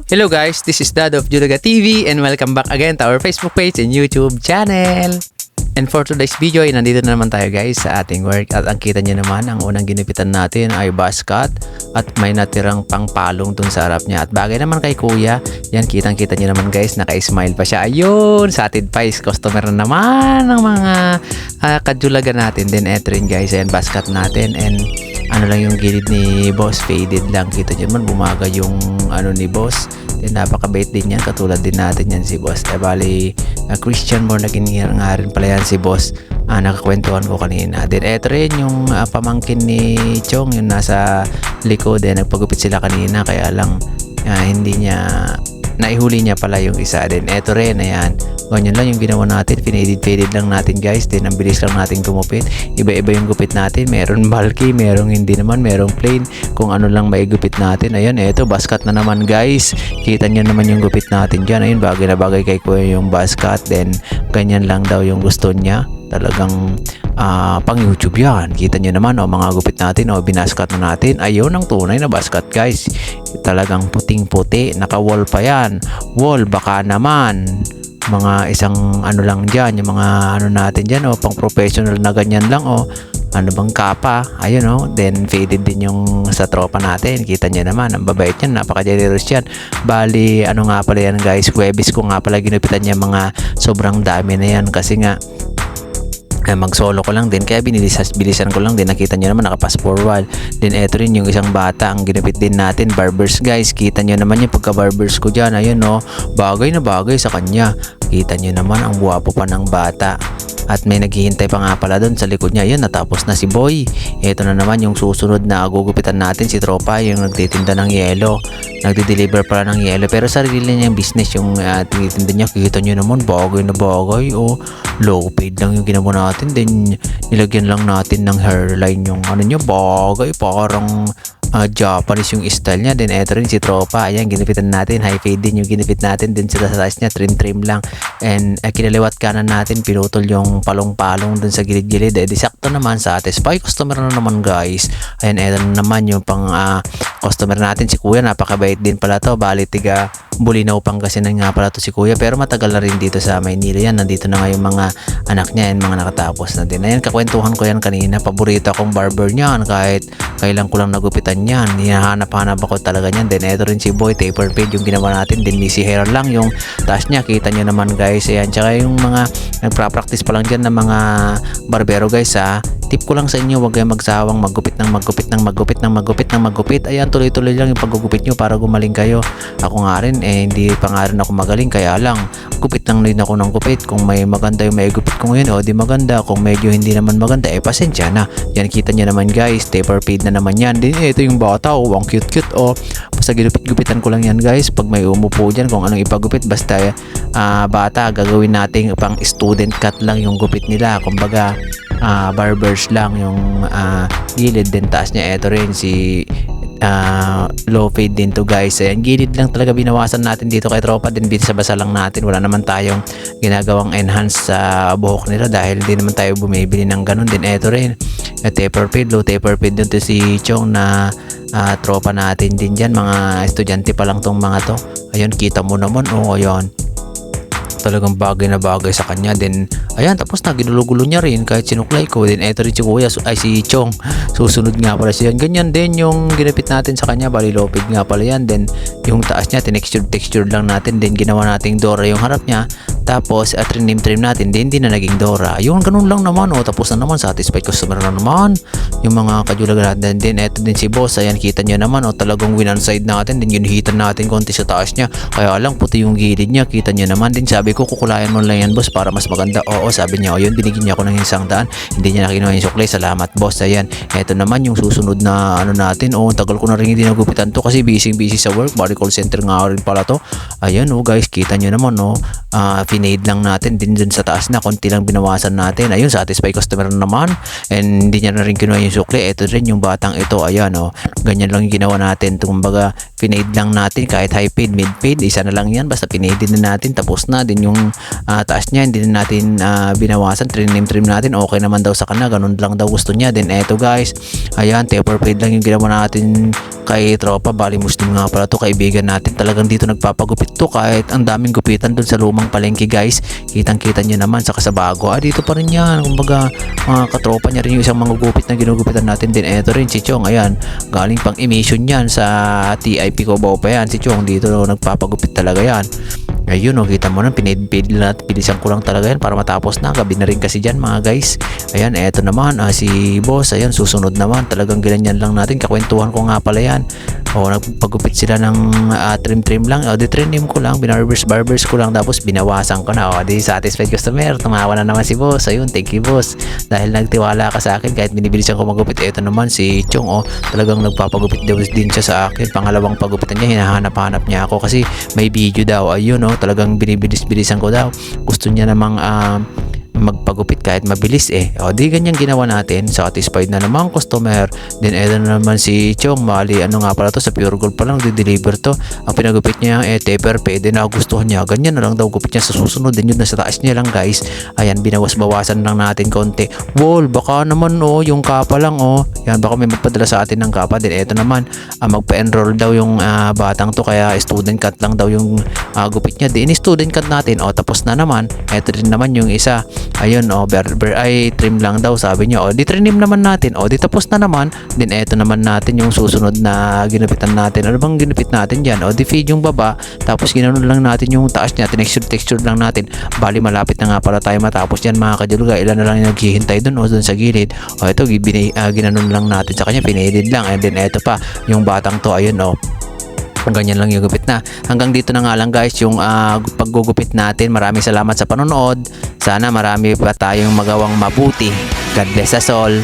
Hello guys, this is Dad of Julaga TV and welcome back again to our Facebook page and YouTube channel. And for today's video ay nandito na naman tayo guys sa ating work at ang kita nyo naman ang unang ginipitan natin ay buzz cut at may natirang pangpalong dun sa harap niya. At bagay naman kay kuya, yan kitang kita nyo naman guys, naka-smile pa siya. Ayun, satin pa is customer na naman ng mga kajulaga natin. Then eto rin guys, ayan buzz cut natin and ano lang yung gilid ni boss, faded lang. Kita nyo naman bumaga yung ano ni boss. Then napakabait din yan, katulad din natin yan si boss. Bali Christian Moore naging nga rin pala yan si boss. Nakakwentuhan ko kanina. Then eto rin yung pamangkin ni Chong, yung nasa likod. Then nagpagupit sila kanina kaya lang hindi niya naihuli niya pala yung isa. Then eto rin, ayan, ganyan lang yung ginawa natin, faded lang natin guys. Then ang bilis lang natin gumupit, iba-iba yung gupit natin, meron bulky, merong hindi naman, merong plain, kung ano lang may gupit natin. Ayan, eto buzz cut na naman guys, kita nyo naman yung gupit natin dyan. Ayun, bagay na bagay kay kuya yung buzz cut. Then ganyan lang daw yung gusto niya, talagang pang YouTube yan. Kita nyo naman mga gupit natin, binaskat na natin. Ayun ang tunay na basket guys, talagang puting puti, naka wall pa yan. Wall baka naman mga isang ano lang dyan, yung mga ano natin dyan pang professional na ganyan lang ano bang kapa. Ayun then faded din yung sa tropa natin. Kita nyo naman, ang babait yan, napaka-generous yan. Bali ano nga pala yan guys, Huwebes ko nga pala ginupitan niya, mga sobrang dami na yan kasi nga mag-solo ko lang din, kaya bilisan ko lang din. Nakita nyo naman naka-pass forward. Then eto rin yung isang bata, ang ginupit din natin, barbers guys. Kita nyo naman yung pagka-barbers ko dyan. Ayun bagay na bagay sa kanya. Kita nyo naman ang guwapo pa ng bata. At may naghihintay pa nga pala doon sa likod niya. Yun, natapos na si Boy. Ito na naman yung susunod na gugupitan natin, si Tropa, yung nagtitinda ng yelo. Nagde-deliver pala ng yelo, pero sarili niya yung business yung tinitinda niya. Kita nyo naman, bagay na bagay. Low paid lang yung ginawa natin. Then nilagyan lang natin ng hairline yung ano niya, bagay, parang Japanese yung style niya. Then eto rin si Tropa, ayan, ginupitan natin, high fade din yung ginupit natin. Then sa size niya, trim lang. And kinaliwat kanan natin, pinutol yung palong-palong dun sa gilid-gilid. Di sakto naman, satisfy customer na naman guys. Ayan, eto na naman yung pang customer natin, si kuya, napakabait din pala to. Bali tiga Bulinaw, Pangasinan nga pala to si kuya, pero matagal na rin dito sa Maynila yan. Nandito na nga yung mga anak niya and mga nakatapos na din. Ayan, kakwentuhan ko yan kanina, paborito akong barber niyan, kahit kailan ko lang nagupitan yan, hinahanap-hanap ako talaga niyan. Then eto rin si Boy, taper fade yung ginawa natin. Then messy hair lang yung taas niya, kita nyo naman guys. Ayan, tsaka yung mga nagpa-practice pa lang dyan ng mga barbero guys, tip ko lang sa inyo, huwag kayong magsawang maggupit. Ayan, tuloy-tuloy lang yung paggugupit nyo para gumaling kayo. Ako nga rin, hindi pa nga rin ako magaling, kaya lang gupit lang din ako ng gupit. Kung may maganda yung may gupit ko ngayon, di maganda. Kung medyo hindi naman maganda, pasensya na. Yan, kita nyo naman guys, taper fade na naman yan. Din ito yung bata, ang cute. Basta ginupit-gupitan ko lang yan guys. Pag may umupo dyan kung anong ipagupit, basta bata, gagawin natin pang student cut lang yung gupit nila. Kumbaga barbers lang yung gilid. Din taas niya, eto rin si low fade din to guys. Ayan, gilid lang talaga binawasan natin dito kay Tropa. Din basa-basa lang natin, wala naman tayong ginagawang enhance sa buhok nila dahil di naman tayo bumibili ng ganun. Din eto rin taper fade, low taper fade din to si Chong na tropa natin din dyan. Mga estudyante pa lang tong mga to. Ayun, kita mo naman ayan, talagang bagay na bagay sa kanya. Then ayan, tapos na, ginulo-gulo niya rin kahit sinuklay ko. Then eto rin si kuya, si Chong, susunod nga pala siya. Ganyan din yung ginapit natin sa kanya, bali low fade nga pala yan. Then yung taas niya, texture lang natin. Then ginawa nating Dora yung harap niya, tapos trim natin, din hindi na naging Dora. Yung ganun lang naman, tapos na naman, satisfied customer na naman yung mga kajulagan natin. Then eto din si boss, ayan, kita nyo naman talagang win on side natin. Then ginuhitan natin konti sa taas niya, kaya lang puti yung gilid niya, kita nyo naman. Din sabi ko, kukulayan mo lang yan boss para mas maganda. Sabi niya, yun, binigyan niya ako ng 100, hindi niya nakinuha yung suklay. Salamat boss. Ayan, eto naman yung susunod na ano natin. Tagal ko na rin hindi nagupitan to kasi busy sa work. Bali call center nga rin pala to. Ayan guys, kita nyo naman pinade lang natin din dun sa taas na, konti lang binawasan natin. Ayun, satisfy customer na naman and hindi niya na rin kinuha yung sukli. Ito rin yung batang ito, ayan ganyan lang yung ginawa natin. Kumbaga pinade lang natin, kahit high fade, mid fade, isa na lang yan, basta pinade na natin, tapos na din yung taas niya, hindi na natin binawasan. Trim natin, okay naman daw sa kanya, ganun lang daw gusto niya. Then eto guys, ayan, taper fade lang yung ginawa natin kay tropa, bali Muslim nga pala to, kaibigan natin. Talagang dito nagpapagupit to kahit ang daming gupitan dun sa lumang palengke guys. Kitang kita nyo naman saka sa bago. Dito pa rin yan. Kumbaga mga katropa niya rin yung isang mga gupit na ginugupitan natin din. Eto rin si Chong, ayan, galing pang emission yan sa TIP Cubao pa yan. Si Chong dito nagpapagupit talaga yan. Ayun, kita mo na, pilisan ko lang talaga yan para matapos na. Gabi na rin kasi dyan mga guys. Ayan, eto naman, si boss, ayan, susunod naman. Talagang ganyan lang natin. Kakwentuhan ko nga pala yan. Nagpagupit sila ng trim lang. Di-trim ko lang, barbers ko lang. Tapos binawasan ko na. Di satisfied customer. Tumawa na naman si boss. Ayun, thank you boss. Dahil nagtiwala ka sa akin kahit binibilisan ko magupit. Eto naman si Chong, talagang nagpapagupit daw din siya sa akin. Pangalawang pagupitan niya, hinahanap-hanap niya ako kasi may video daw. Ayun, talagang binibilis-bilisan ko daw. Gusto niya namang magpagupit kahit mabilis di ganyan ginawa natin. Satisfied na naman customer. Then eto na naman si Chong, mali ano nga pala to, sa Pure Gold pa lang di-deliver to. Ang pinagupit niya taper pwede na gustuhan niya. Ganyan na lang daw gupit niya sa susunod. Then yun, nasa taas niya lang guys. Ayan, binawas-bawasan lang natin konti. Wall, baka naman yung kapa lang yan, baka may magpadala sa atin ng kapa. Then eto naman, magpa-enroll daw yung batang to, kaya student cut lang daw yung gupit niya. Then student cut natin, tapos na naman. Eto din naman yung isa. Ayun, trim lang daw sabi niya. Di trim naman natin. Di tapos na naman. Then eto naman natin yung susunod na ginupitan natin. Ano bang ginupit natin dyan? Di feed yung baba. Tapos ginanon lang natin yung taas niya. Texture lang natin. Bali malapit na nga pala tayo matapos dyan mga kajuluga. Ilan na lang yung naghihintay dun dun sa gilid. Ito ginanon lang natin sa kanya. Pinedid lang. And then eto pa yung batang to. Ayun ganyan lang yung gupit na. Hanggang dito na nga lang guys yung paggugupit natin. Maraming salamat sa panonood. Sana marami pa tayong magawang mabuti. God bless us all.